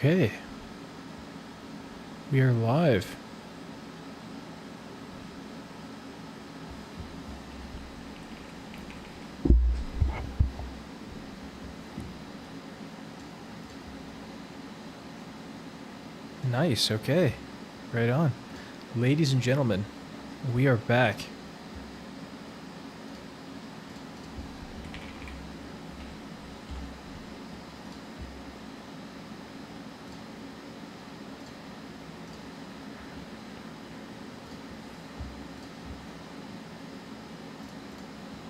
Okay. We are live. Nice, okay. Right on. Ladies and gentlemen, we are back.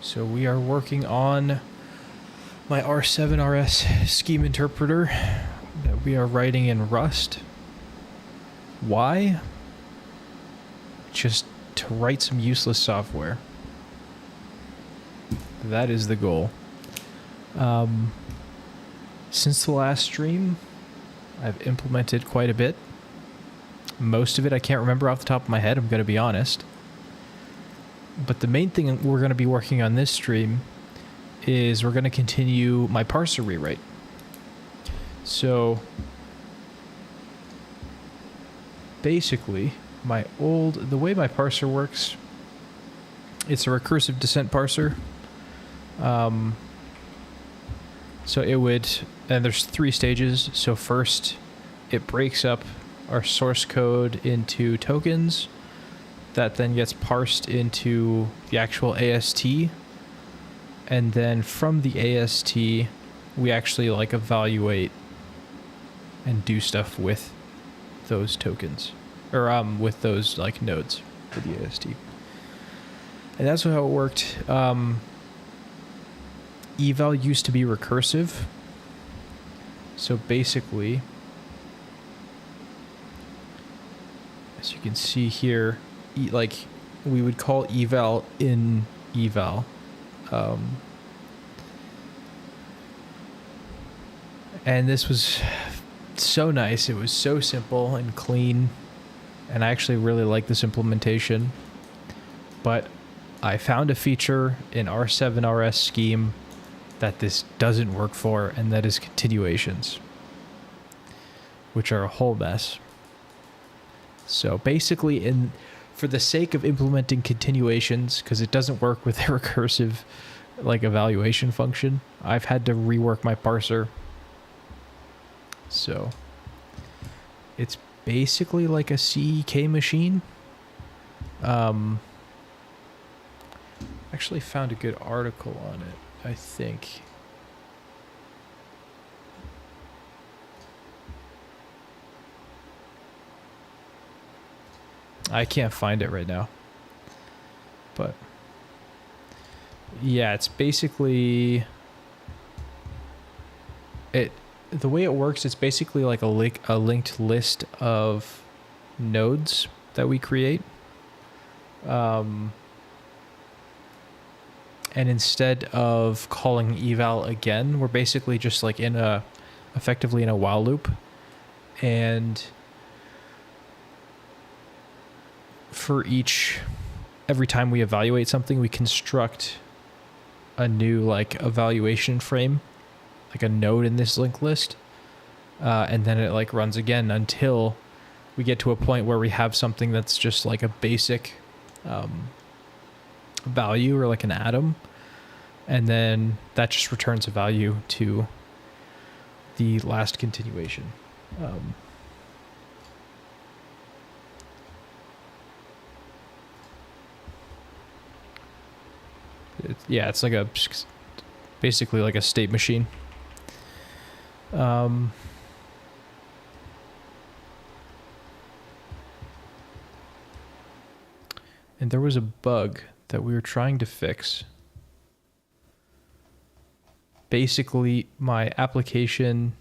So we are working on my R7RS scheme interpreter that we are writing in Rust. Why? Just to write some useless software. That is the goal. Since the last stream, I've implemented quite a bit. Most of it I can't remember off the top of my head, I'm going to be honest. But the main thing we're going to be working on this stream is we're going to continue my parser rewrite. So basically, the way my parser works, it's a recursive descent parser. So it would, and there's 3 stages. So first, it breaks up our source code into tokens that then gets parsed into the actual AST. And then from the AST, we actually evaluate and do stuff with those tokens, or with those nodes for the AST. And that's how it worked. Eval used to be recursive. So basically, as you can see here, we would call eval in eval. And this was so nice. It was so simple and clean. And I actually really like this implementation. But I found a feature in R7RS scheme that this doesn't work for, and that is continuations, which are a whole mess. So basically, for the sake of implementing continuations, because it doesn't work with a recursive evaluation function, I've had to rework my parser. So it's basically like a CEK machine. Actually found a good article on it, I think. I can't find it right now. But yeah, it's basically the way it works, it's basically like a linked list of nodes that we create. And instead of calling eval again, we're basically just effectively in a while loop. And for every time we evaluate something, we construct a new evaluation frame, a node in this linked list. And then it runs again until we get to a point where we have something that's just a basic value, or an atom, and then that just returns a value to the last continuation. It's basically a state machine. And there was a bug that we were trying to fix. Basically, my application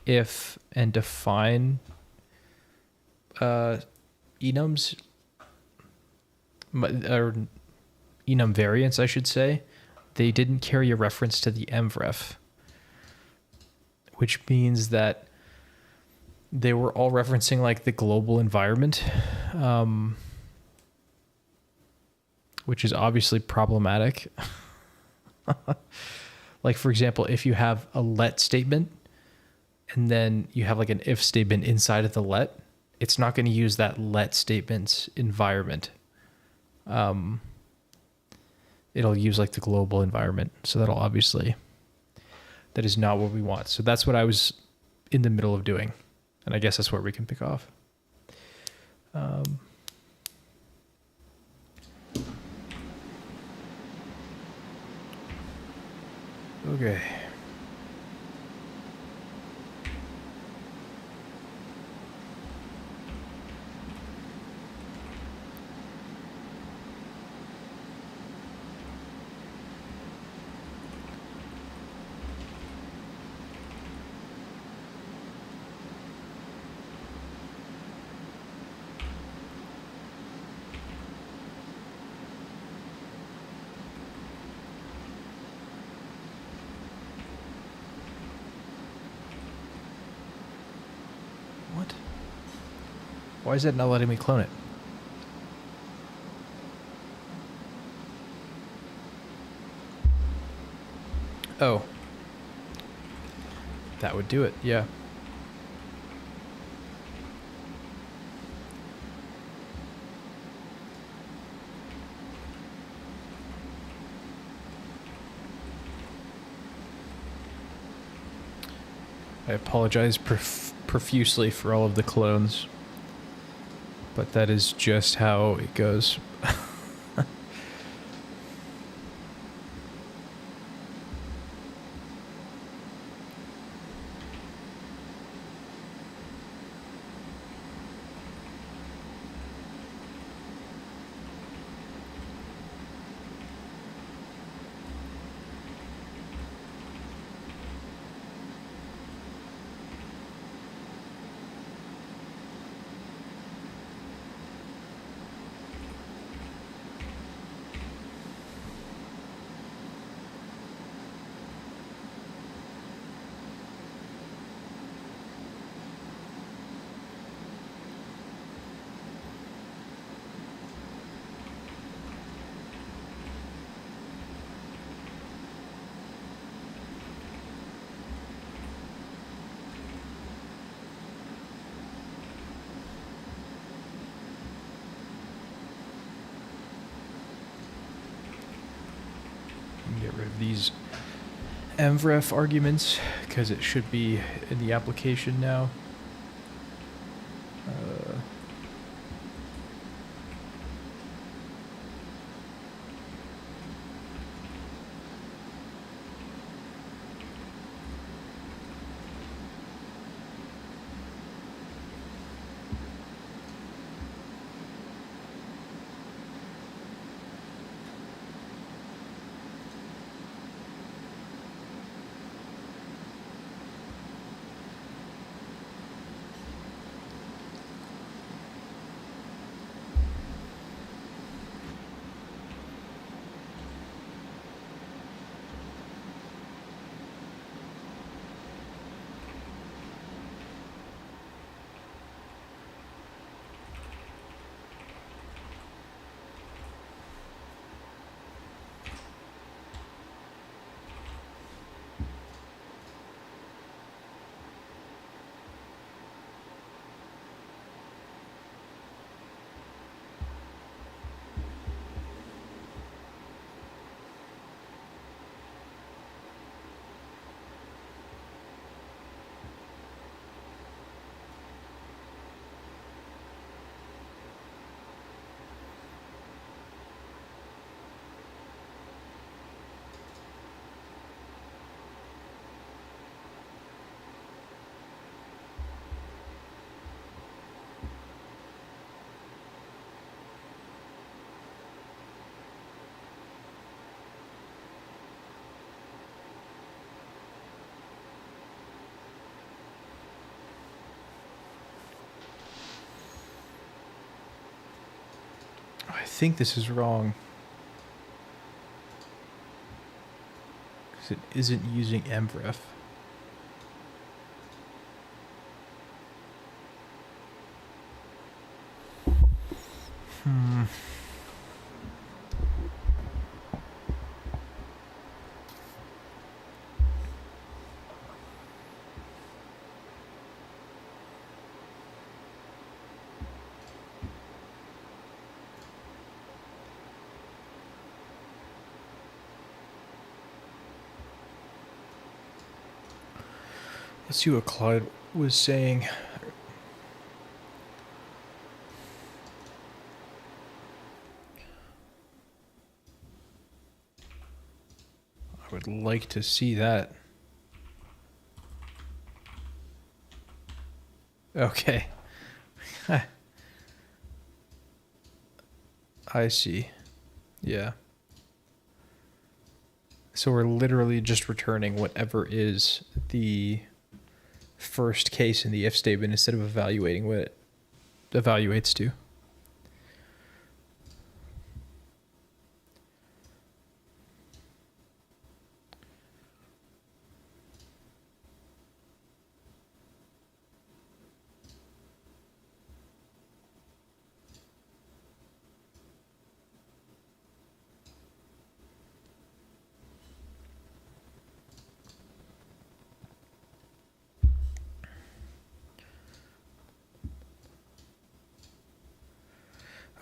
if and define enums, or enum variants, I should say, they didn't carry a reference to the mvref, which means that they were all referencing the global environment, which is obviously problematic. For example, if you have a let statement and then you have like an if statement inside of the let, it's not going to use that let statement's environment. It'll use like the global environment. So that is not what we want. So that's what I was in the middle of doing. And I guess that's where we can pick off. Okay. What? Why is it not letting me clone it? Oh. That would do it, yeah. I apologize profusely for all of the clones, but that is just how it goes. Get rid of these mvref arguments because it should be in the application now. I think this is wrong. Because it isn't using mvref. Let's see what Clyde was saying. I would like to see that. Okay. I see. Yeah. So we're literally just returning whatever is the first case in the if statement instead of evaluating what it evaluates to.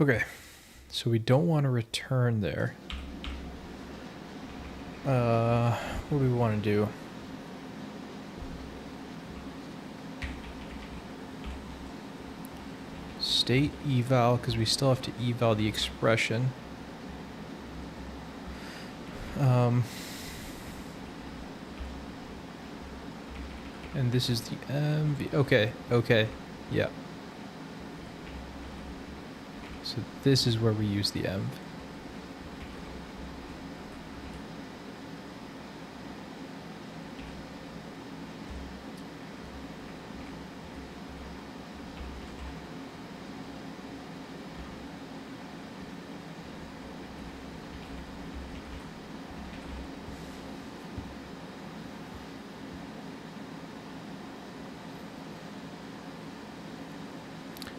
Okay, so we don't want to return there. What do we want to do? State eval, because we still have to eval the expression. And this is the MV. Okay, yeah. So this is where we use the env.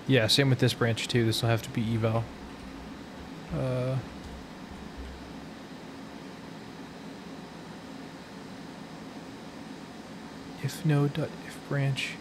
Yeah, same with this branch too. This will have to be eval. If node dot if branch.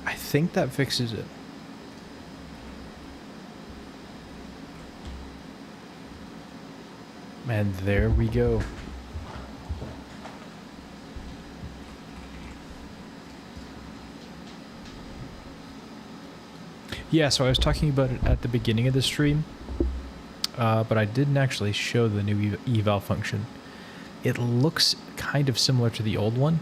I think that fixes it. And there we go. Yeah, so I was talking about it at the beginning of the stream, but I didn't actually show the new eval function. It looks kind of similar to the old one.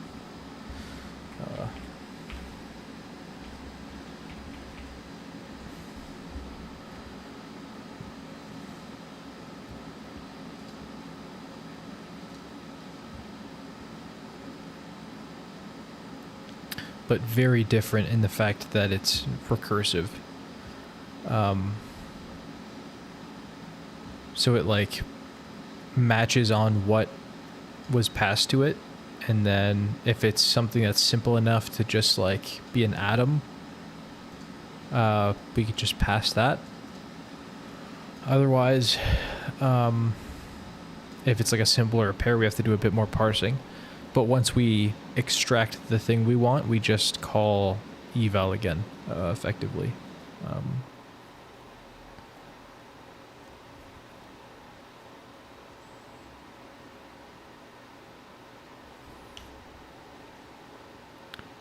But very different in the fact that it's recursive. So it like matches on what was passed to it, and then if it's something that's simple enough to just like be an atom, we could just pass that. Otherwise, if it's like a symbol or a pair, we have to do a bit more parsing. But once we extract the thing we want, we just call eval again, effectively.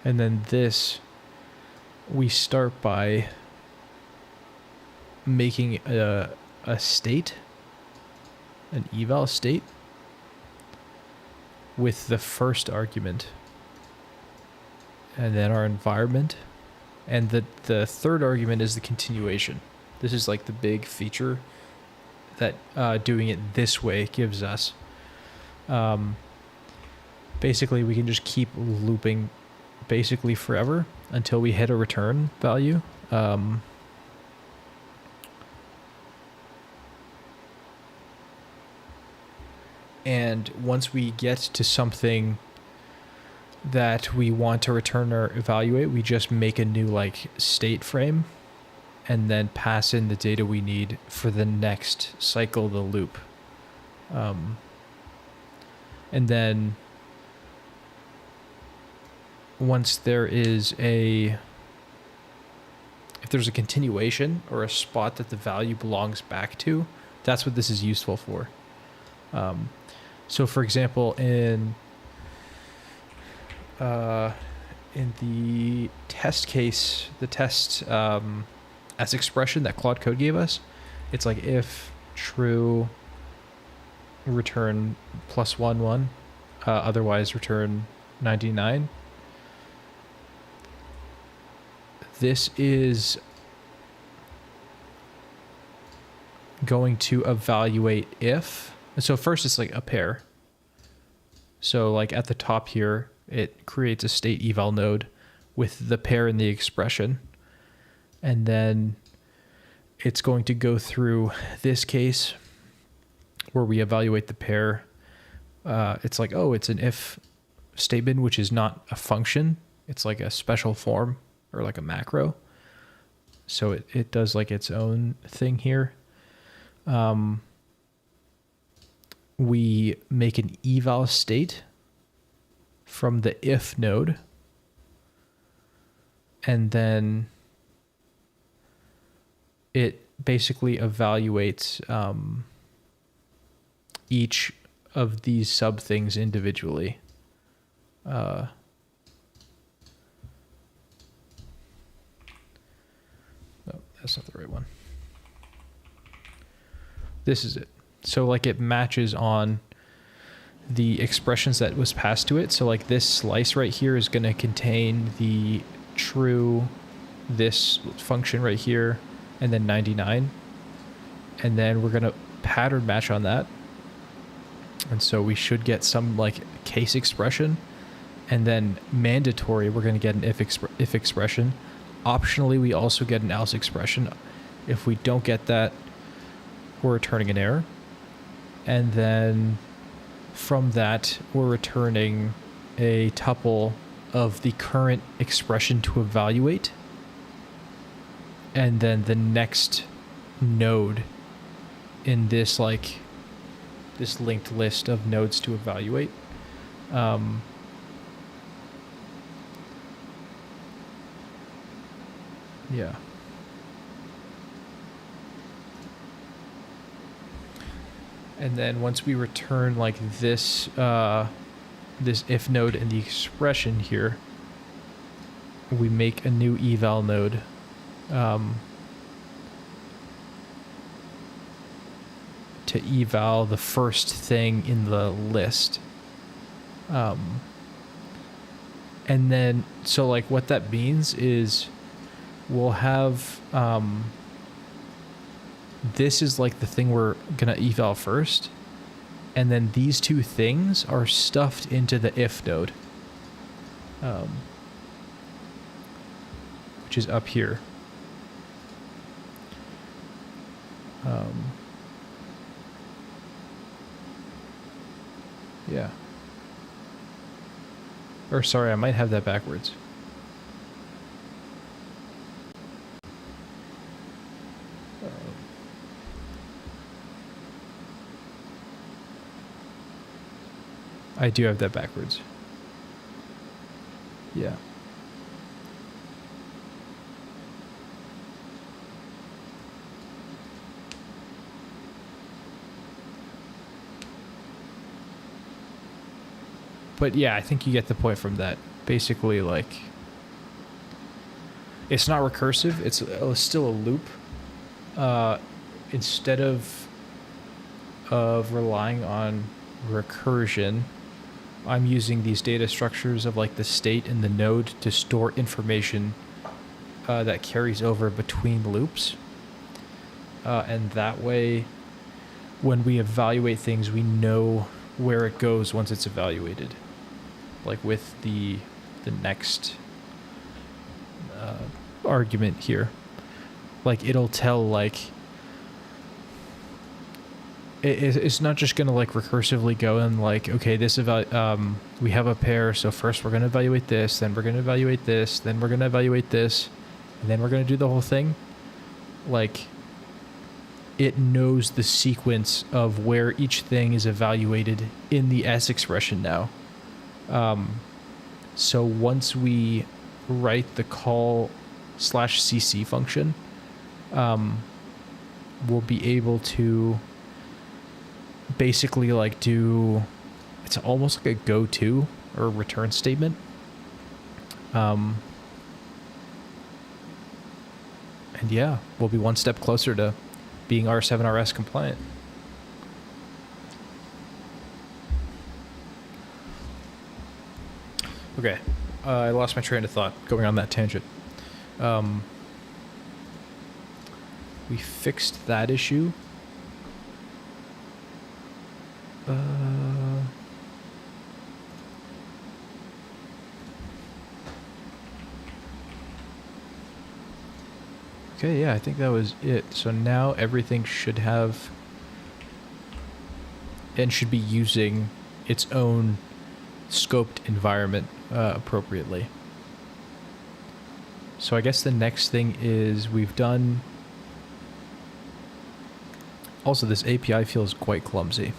And then this, we start by making a state, an eval state, with the first argument, and then our environment, and the third argument is the continuation. This is like the big feature that doing it this way gives us. Basically, we can just keep looping basically forever until we hit a return value. And once we get to something that we want to return or evaluate, we just make a new like state frame and then pass in the data we need for the next cycle of the loop. And then once there is if there's a continuation or a spot that the value belongs back to, that's what this is useful for. So for example, in the test case, the test as expression that Claude Code gave us, it's like if true, return +1 1, otherwise return 99. This is going to evaluate if. So first it's like a pair. So like at the top here, it creates a state eval node with the pair in the expression. And then it's going to go through this case where we evaluate the pair. It's like, oh, it's an if statement, which is not a function. It's like a special form or like a macro. So it does like its own thing here. We make an eval state from the if node, and then it basically evaluates each of these sub things individually. No, that's not the right one. This is it. So like it matches on the expressions that was passed to it. So like this slice right here is going to contain the true, this function right here, and then 99. And then we're going to pattern match on that. And so we should get some like case expression. And then mandatory, we're going to get an if expression. Optionally, we also get an else expression. If we don't get that, we're returning an error. And then from that, we're returning a tuple of the current expression to evaluate. And then the next node in this like this linked list of nodes to evaluate. Yeah. And then once we return like this this if node in the expression here, we make a new eval node. To eval the first thing in the list. And then, so like what that means is we'll have, this is like the thing we're gonna eval first. And then these two things are stuffed into the if node. Which is up here. Yeah. Or sorry, I might have that backwards. I do have that backwards. Yeah. But yeah, I think you get the point from that. Basically, like, it's not recursive. It's still a loop. Instead of relying on recursion, I'm using these data structures of like the state and the node to store information that carries over between loops. And that way, when we evaluate things, we know where it goes once it's evaluated. Like with the next argument here. Like it'll tell like it's not just gonna like recursively go and like, okay, we have a pair, so first we're gonna evaluate this, then we're gonna evaluate this, then we're gonna evaluate this, and then we're gonna do the whole thing. Like it knows the sequence of where each thing is evaluated in the S expression now. So once we write the call /cc function, we'll be able to basically like do, it's almost like a go to or return statement. And yeah, we'll be one step closer to being R7RS compliant. Okay, I lost my train of thought going on that tangent. We fixed that issue. Okay, yeah, I think that was it. So now everything should have and should be using its own scoped environment appropriately. So I guess the next thing is we've done... Also, this API feels quite clumsy.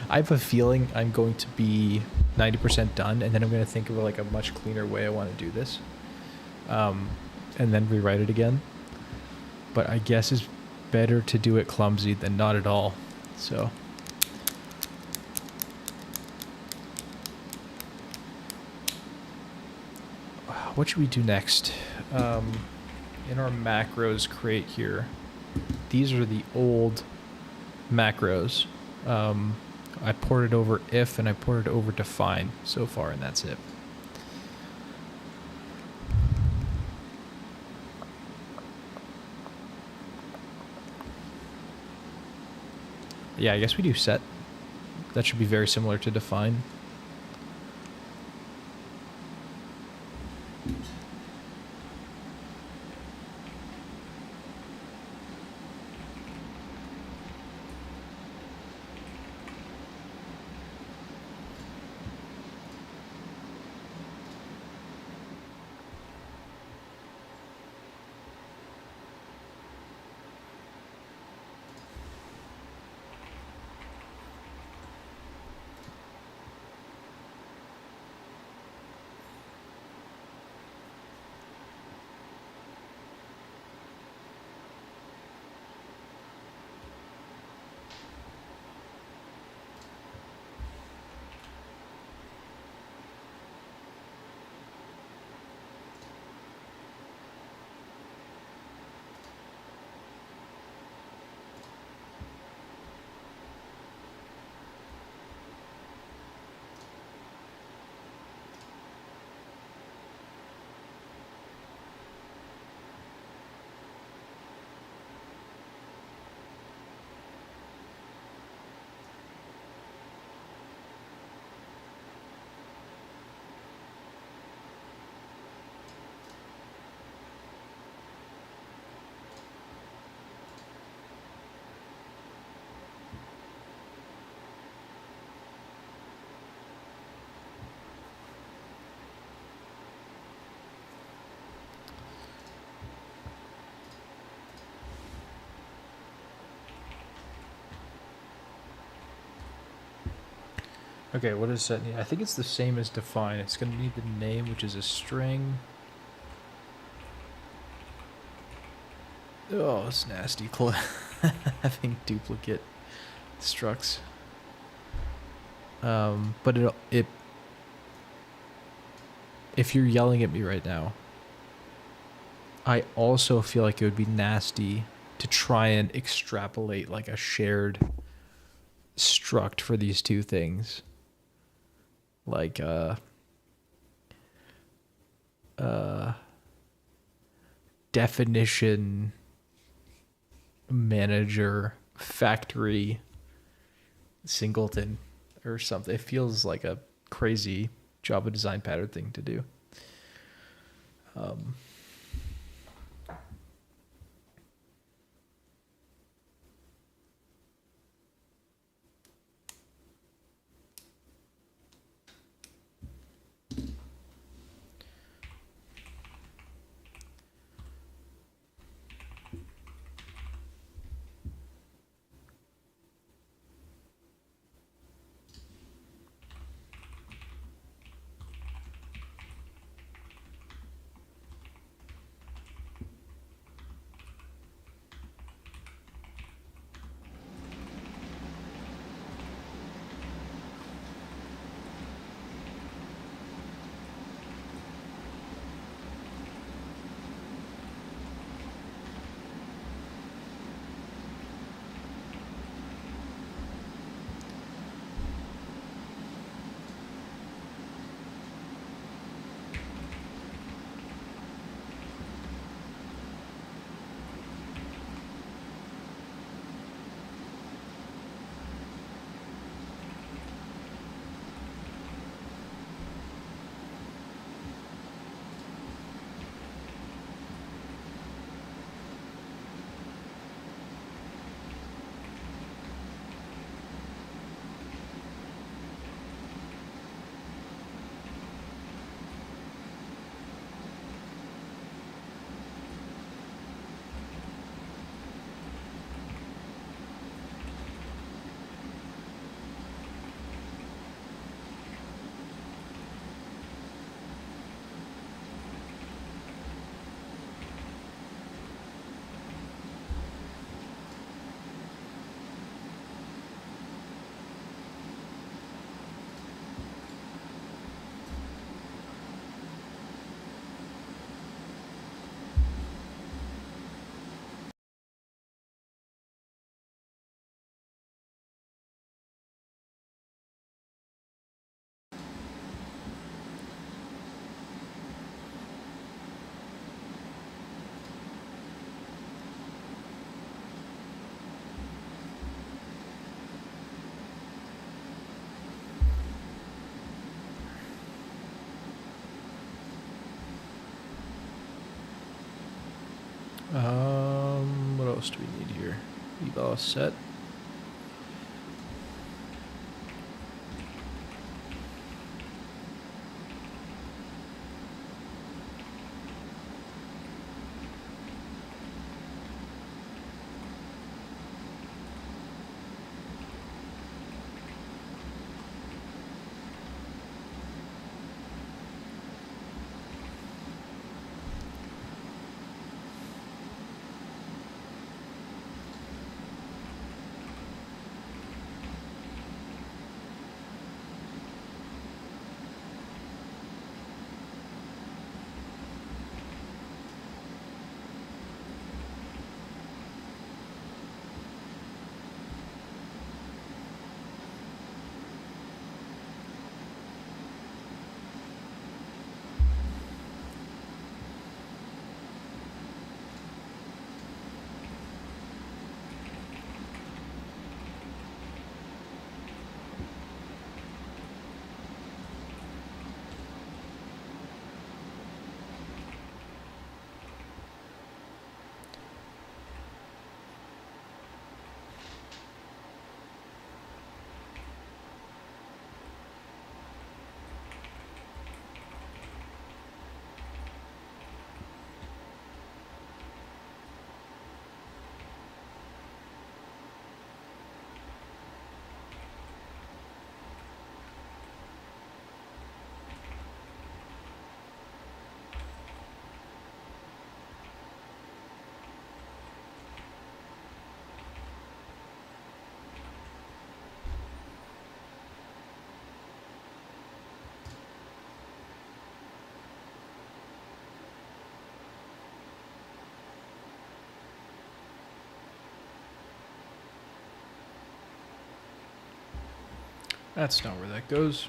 I have a feeling I'm going to be 90% done, and then I'm going to think of like a much cleaner way I want to do this. And then rewrite it again. But I guess it's better to do it clumsy than not at all. So... what should we do next? In our macros crate here, these are the old macros. I ported over if and I ported over define so far, and that's it. Yeah, I guess we do set. That should be very similar to define. Okay, what does that need? I think it's the same as define. It's going to need the name, which is a string. Oh, it's nasty. Having duplicate structs. But if you're yelling at me right now, I also feel like it would be nasty to try and extrapolate like a shared struct for these two things. Like definition manager factory singleton or something. It feels like a crazy Java design pattern thing to do. Um, what else do we need here? Eval set. That's not where that goes.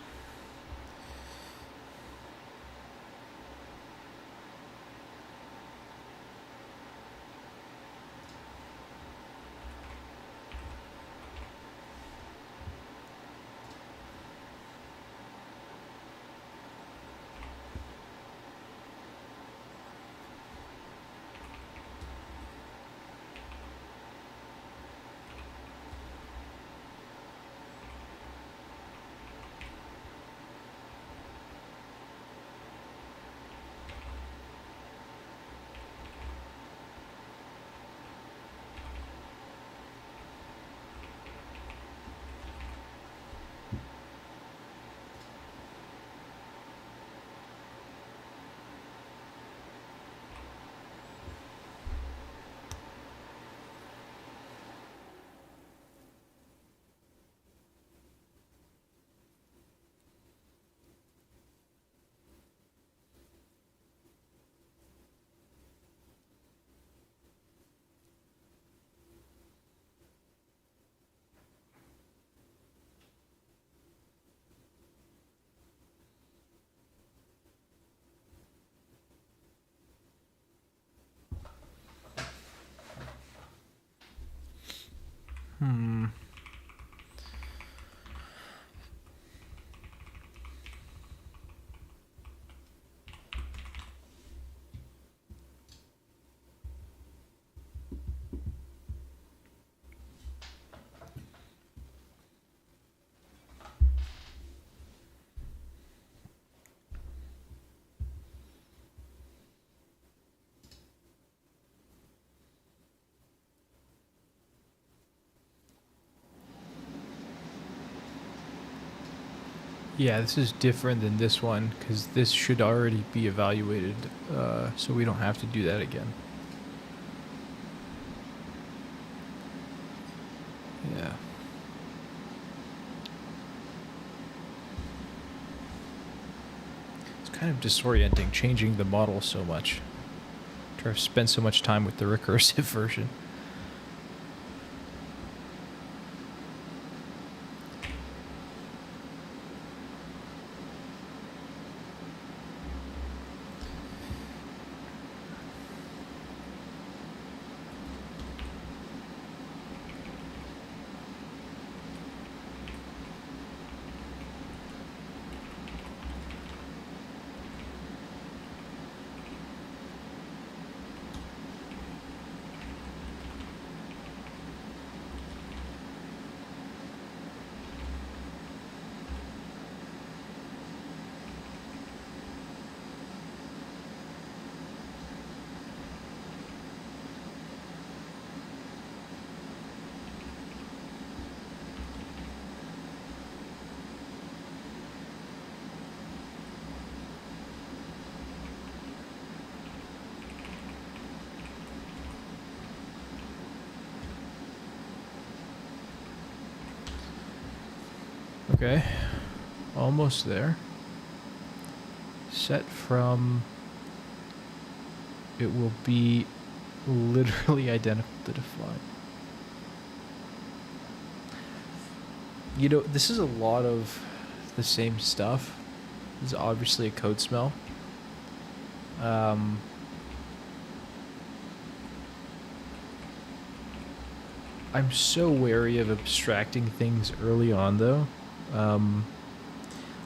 Yeah, this is different than this one because this should already be evaluated, so we don't have to do that again. Yeah. It's kind of disorienting changing the model so much. After I've spent so much time with the recursive version. Okay, almost there. Set from, it will be literally identical to define. You know, this is a lot of the same stuff. This is obviously a code smell. I'm so wary of abstracting things early on, though.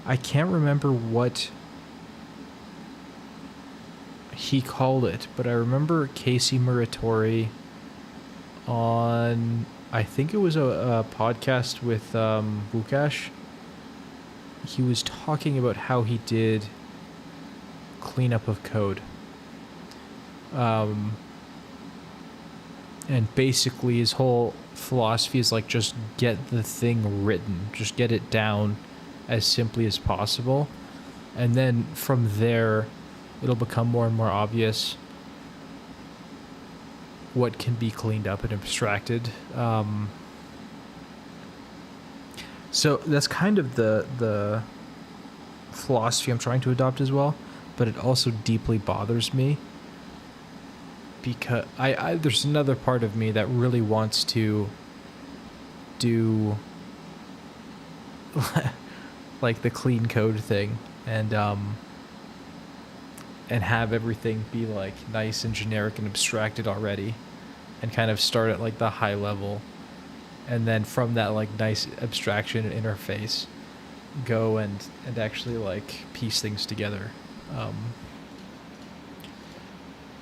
I can't remember what he called it, but I remember Casey Muratori on, I think it was a podcast with Bukash. He was talking about how he did cleanup of code. And basically his whole philosophy is like, just get the thing written, just get it down as simply as possible, and then from there it'll become more and more obvious what can be cleaned up and abstracted. So that's kind of the philosophy I'm trying to adopt as well, but it also deeply bothers me because I there's another part of me that really wants to do like the clean code thing and have everything be like nice and generic and abstracted already, and kind of start at like the high level, and then from that like nice abstraction and interface go and actually like piece things together.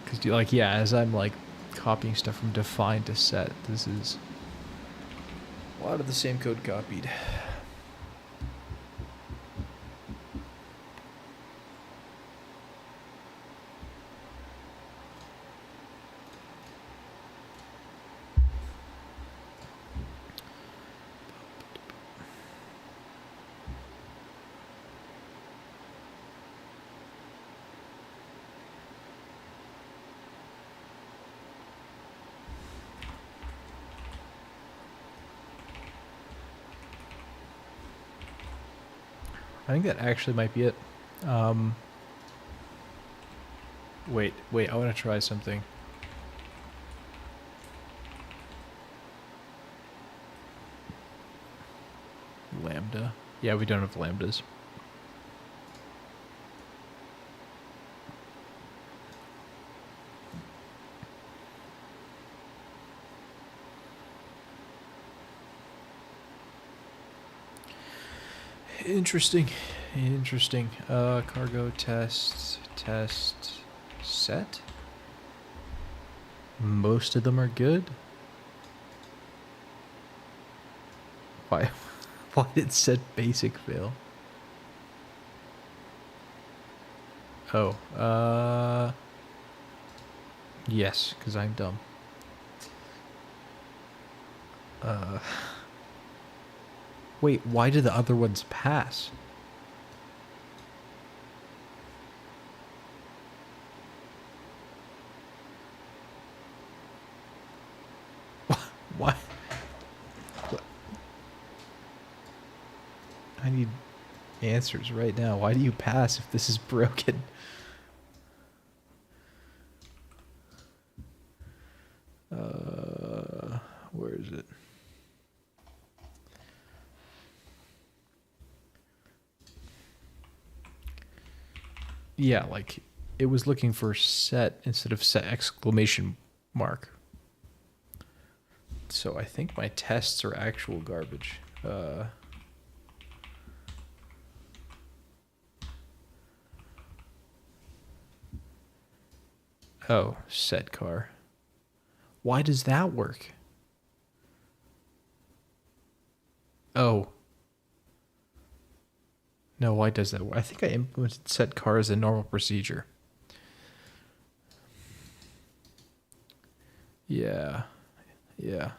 Because like, yeah, as I'm like copying stuff from define to set, this is a lot of the same code copied. I think that actually might be it. Wait, I want to try something. Lambda. Yeah, we don't have lambdas. Interesting. Interesting. Cargo test set. Most of them are good. Why? Why did set basic fail? Oh, yes, because I'm dumb. Wait, why did the other ones pass? Why? I need answers right now. Why do you pass if this is broken? Where is it? Yeah, like it was looking for set instead of set exclamation mark. So I think my tests are actual garbage. Oh, set car. Why does that work? Oh. No, why does that work? I think I implemented set car as a normal procedure. Yeah. Yeah.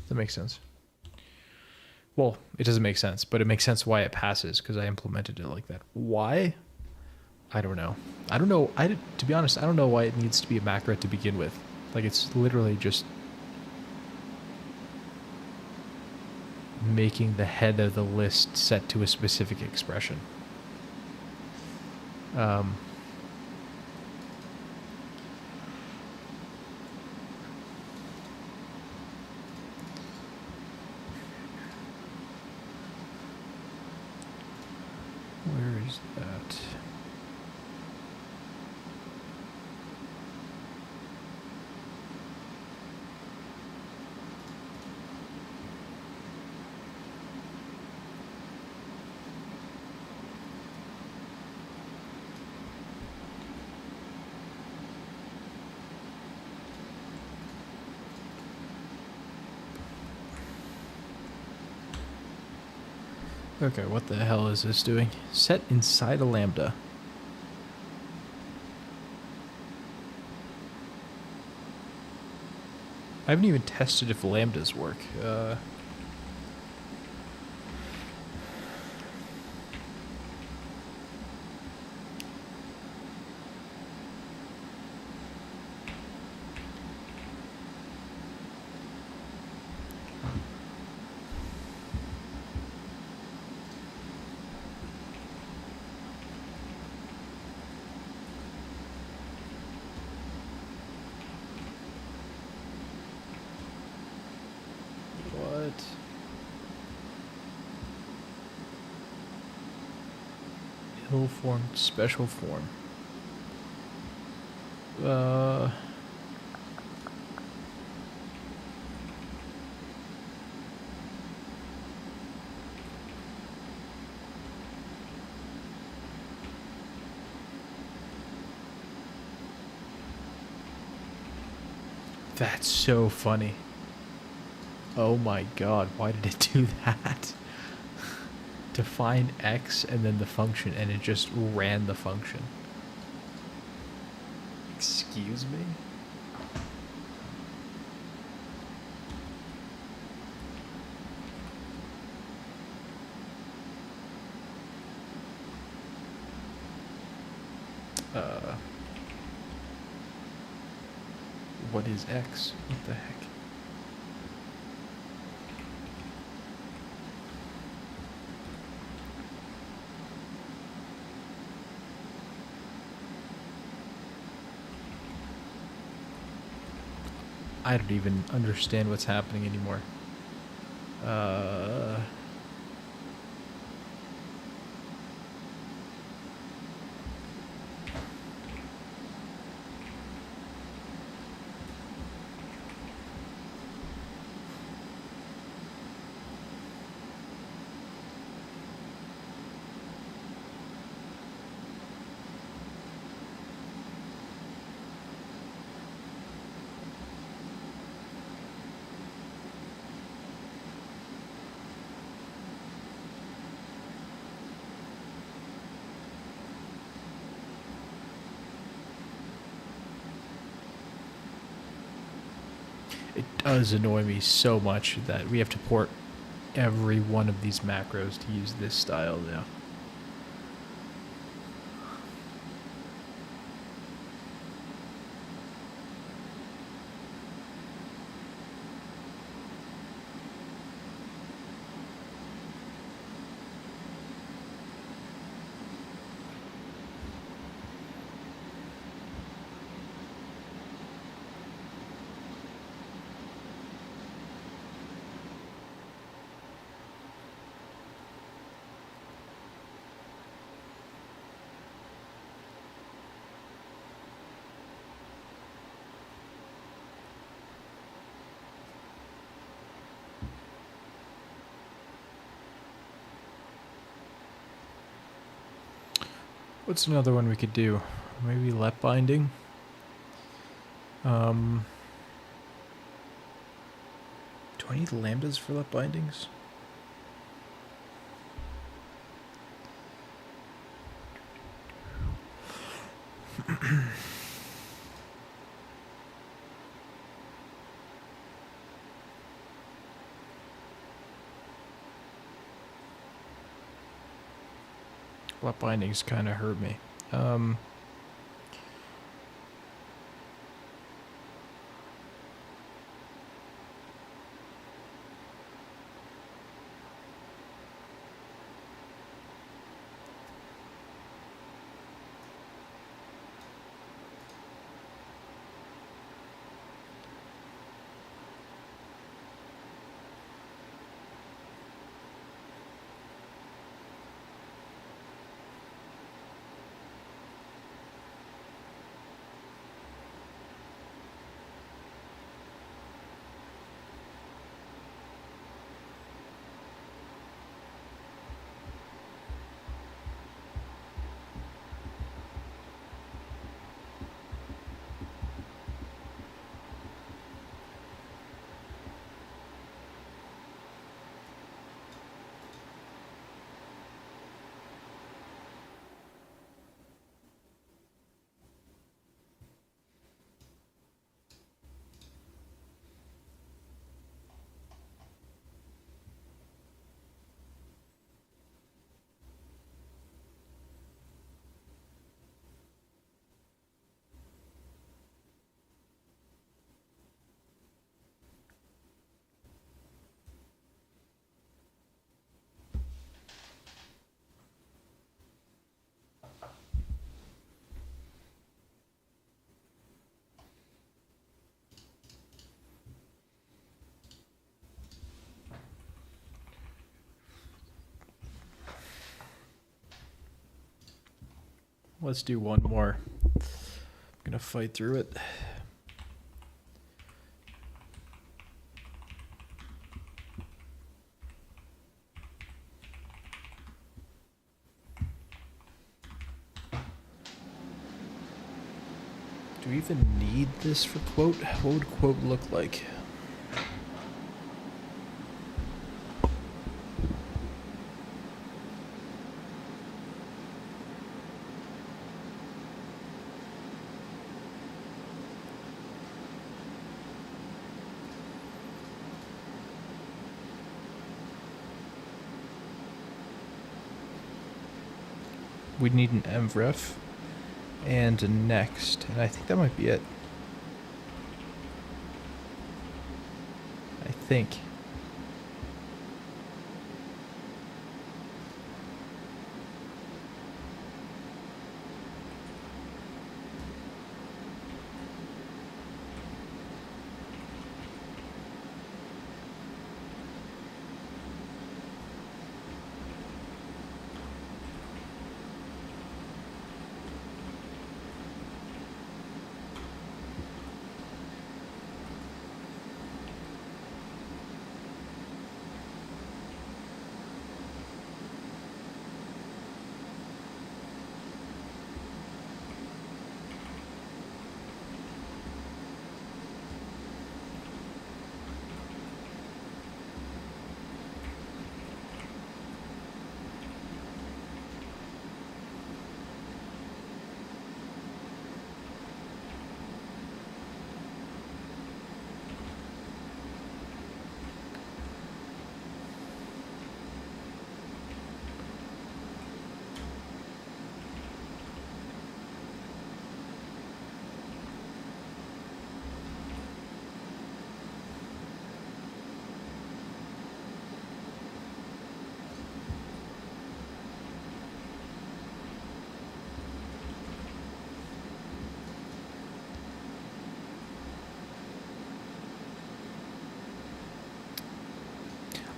That makes sense. Well, it doesn't make sense, but it makes sense why it passes because I implemented it like that. Why? I don't know. I don't know. To be honest, I don't know why it needs to be a macro to begin with. Like it's literally just making the head of the list set to a specific expression. Where is that? Okay, what the hell is this doing? Set inside a lambda. I haven't even tested if lambdas work. What? Ill-formed special form. That's so funny. Oh my god, why did it do that? Define x and then the function, and it just ran the function. Excuse me? What is x? What the heck? I don't even understand what's happening anymore. does annoy me so much that we have to port every one of these macros to use this style now. What's another one we could do? Maybe let binding? Do I need lambdas for let bindings? Let bindings kind of hurt me. Let's do one more. I'm gonna fight through it. Do we even need this for quote? What would quote look like? We'd need an mvref and a next, and I think that might be it. I think.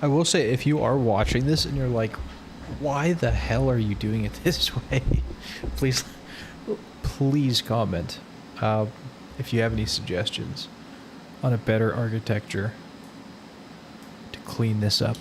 I will say, if you are watching this and you're like, why the hell are you doing it this way? please, please comment if you have any suggestions on a better architecture to clean this up.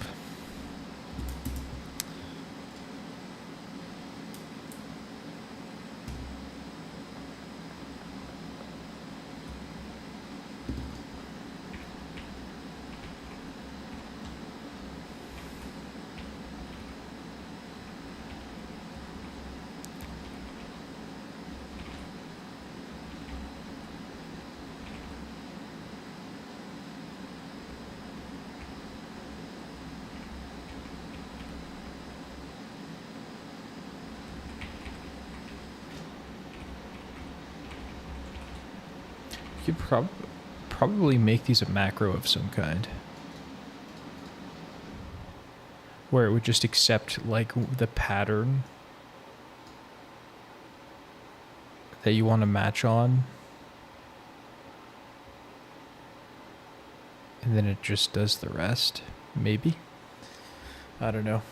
You could probably make these a macro of some kind, where it would just accept like the pattern that you want to match on, and then it just does the rest. Maybe, I don't know.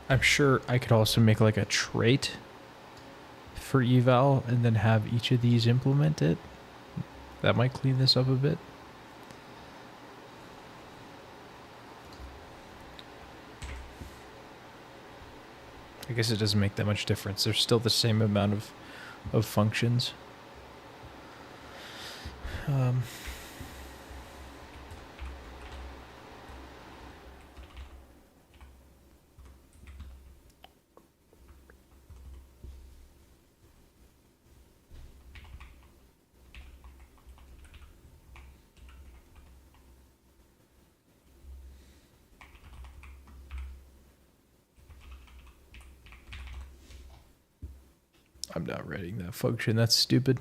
I'm sure I could also make like a trait for eval and then have each of these implement it. That might clean this up a bit. I guess it doesn't make that much difference. There's still the same amount of functions. I'm not writing that function. That's stupid.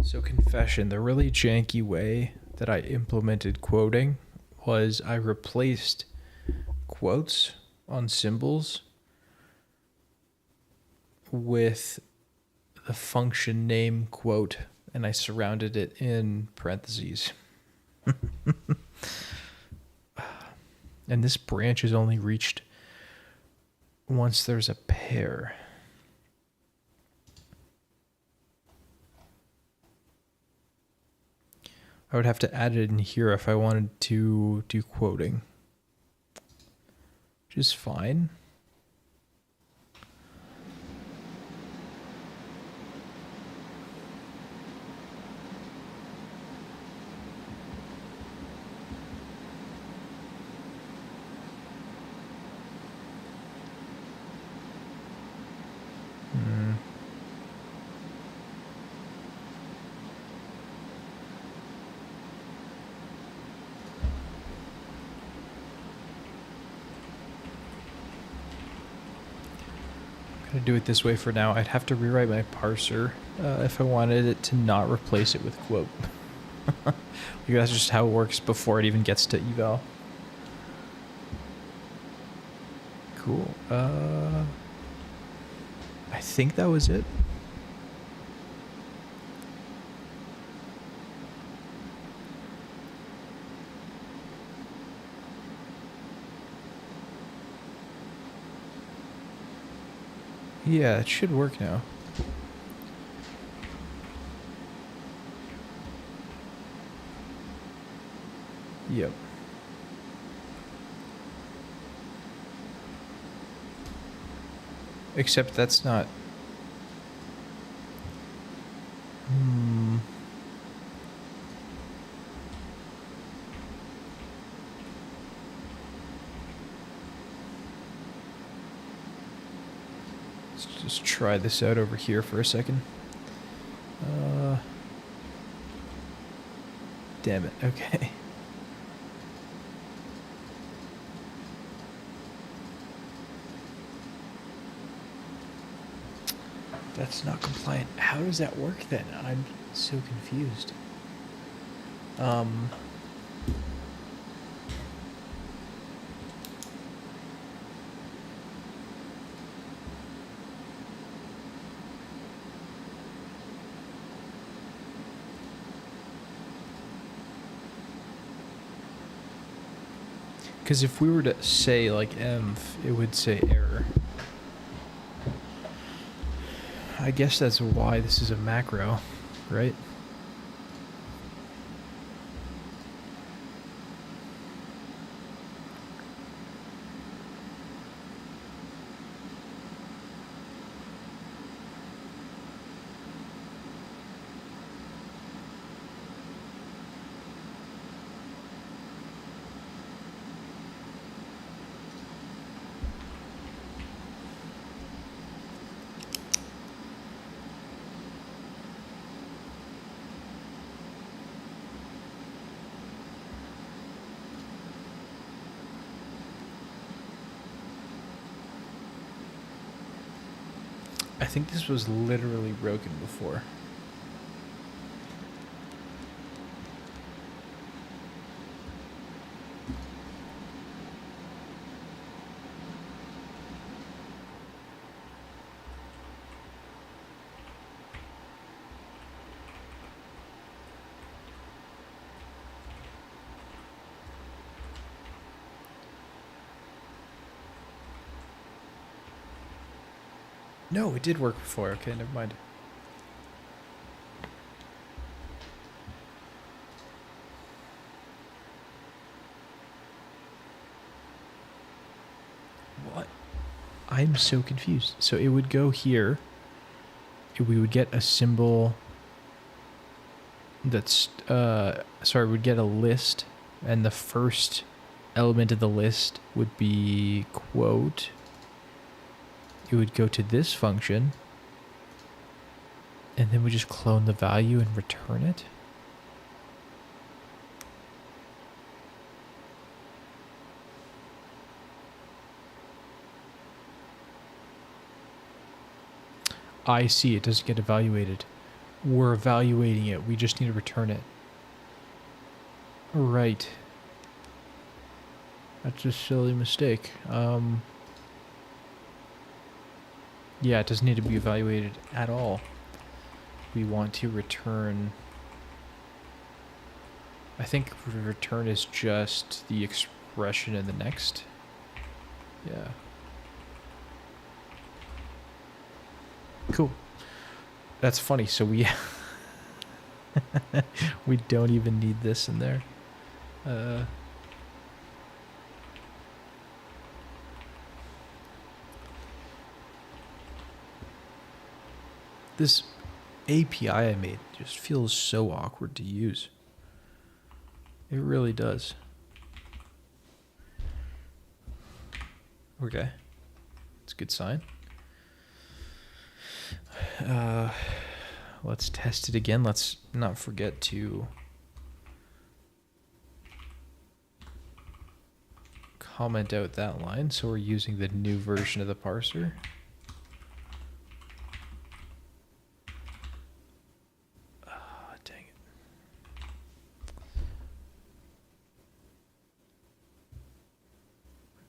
So confession, the really janky way that I implemented quoting was I replaced quotes on symbols with the function name quote, and I surrounded it in parentheses. And this branch is only reached once there's a pair. I would have to add it in here if I wanted to do quoting, which is fine. Gonna do it this way for now. I'd have to rewrite my parser if I wanted it to not replace it with quote. That's just how it works before it even gets to eval. Cool. I think that was it. Yeah, it should work now. Yep. Except that's not... Let's just try this out over here for a second. Damn it, okay. That's not compliant. How does that work then? I'm so confused. Because if we were to say like env, it would say error. I guess that's why this is a macro, right? I think this was literally broken before. No, it did work before. Okay, never mind. What? I'm so confused. So it would go here. We would get a symbol that's, sorry, we'd get a list, and the first element of the list would be quote. It would go to this function, and then we just clone the value and return it. I see, it doesn't get evaluated. We're evaluating it. We just need to return it. Right. That's a silly mistake. Yeah, it doesn't need to be evaluated at all. We want to return... I think return is just the expression in the next. Yeah. Cool. That's funny. So we we don't even need this in there. This API I made just feels so awkward to use. It really does. Okay. It's a good sign. Let's test it again. Let's not forget to comment out that line. So we're using the new version of the parser. Dang it.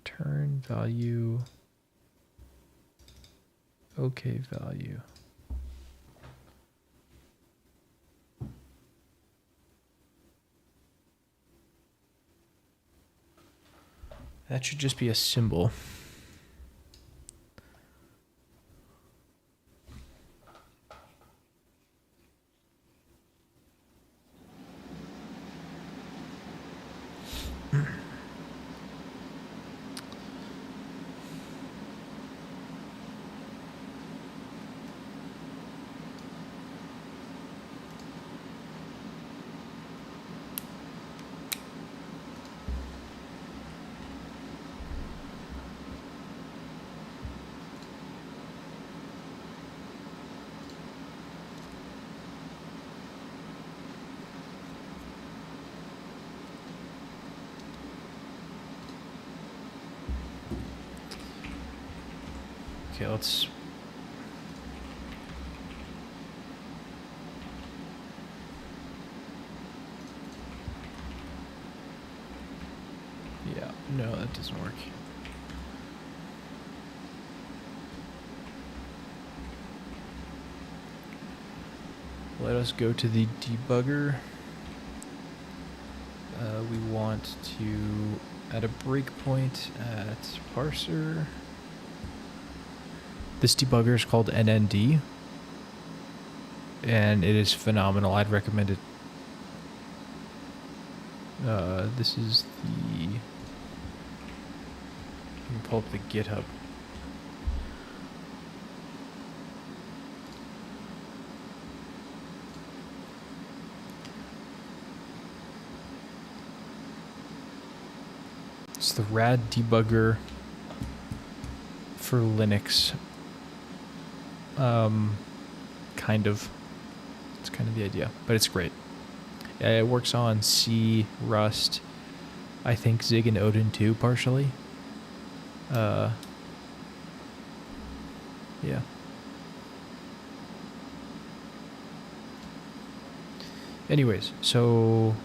Return value. Okay value. That should just be a symbol. Okay, let's... Yeah, no, that doesn't work. Let us go to the debugger. We want to add a breakpoint at parser. This debugger is called NND, and it is phenomenal. I'd recommend it. This is the... You can pull up the GitHub. It's the rad debugger for Linux. Kind of. It's kind of the idea, but it's great. Yeah, it works on C, Rust, I think Zig and Odin too, partially. Yeah. Anyways, so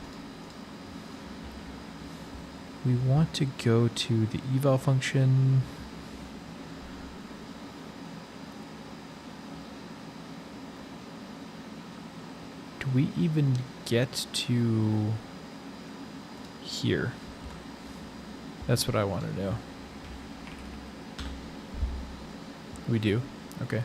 we want to go to the eval function. Do we even get to here? That's what I want to know. We do? Okay.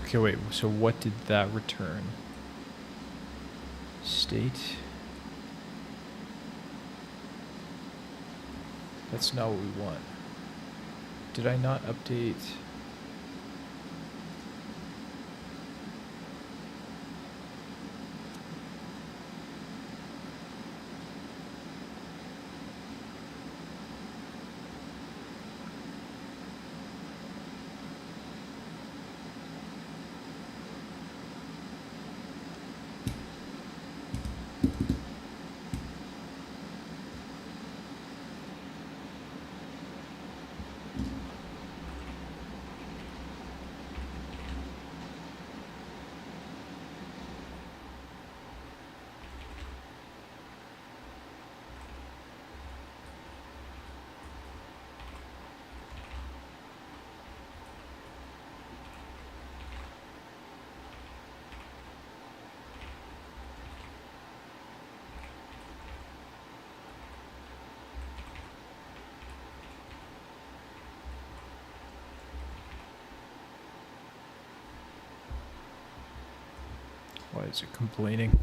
Okay, wait, so what did that return? State. That's not what we want. Did I not update? Why is it complaining?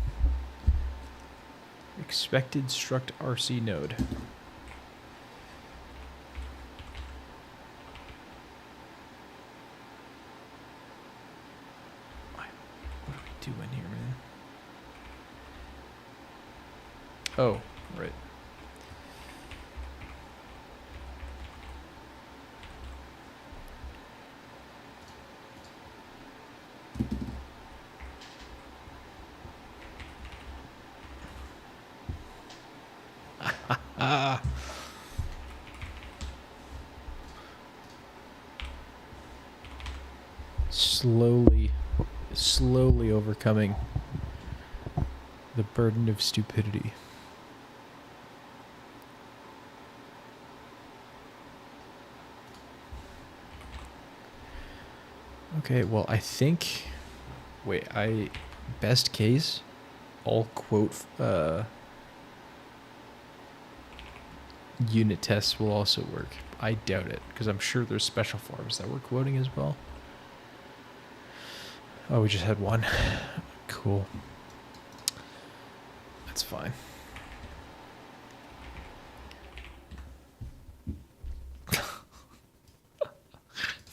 Expected struct RC node. What are we doing here, man? Oh, right. Ah. Slowly overcoming the burden of stupidity. Okay, well, I think... Wait, best case, all quote unit tests will also work. I doubt it, because I'm sure there's special forms that we're quoting as well. Oh, we just had one. Cool. That's fine.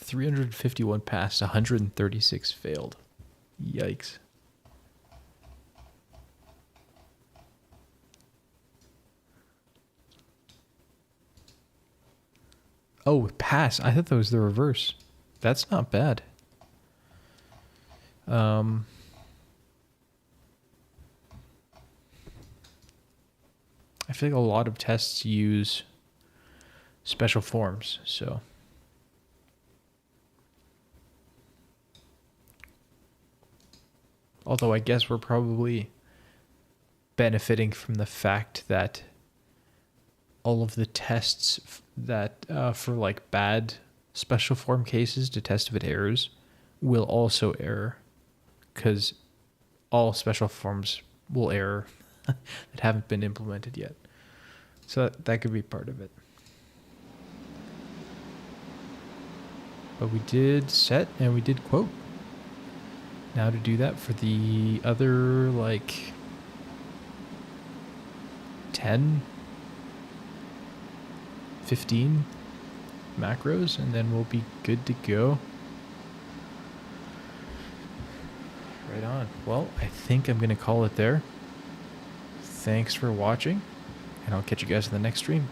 $351 passed, 136 failed. Yikes. Oh, pass. I thought that was the reverse. That's not bad. I feel like a lot of tests use special forms, so. Although I guess we're probably benefiting from the fact that all of the tests that for like bad special form cases to test if it errors will also error, because all special forms will error that haven't been implemented yet. So that could be part of it. But we did set and we did quote. Now to do that for the other like 10, 15 macros, and then we'll be good to go. Right on. Well, I think I'm going to call it there. Thanks for watching, and I'll catch you guys in the next stream.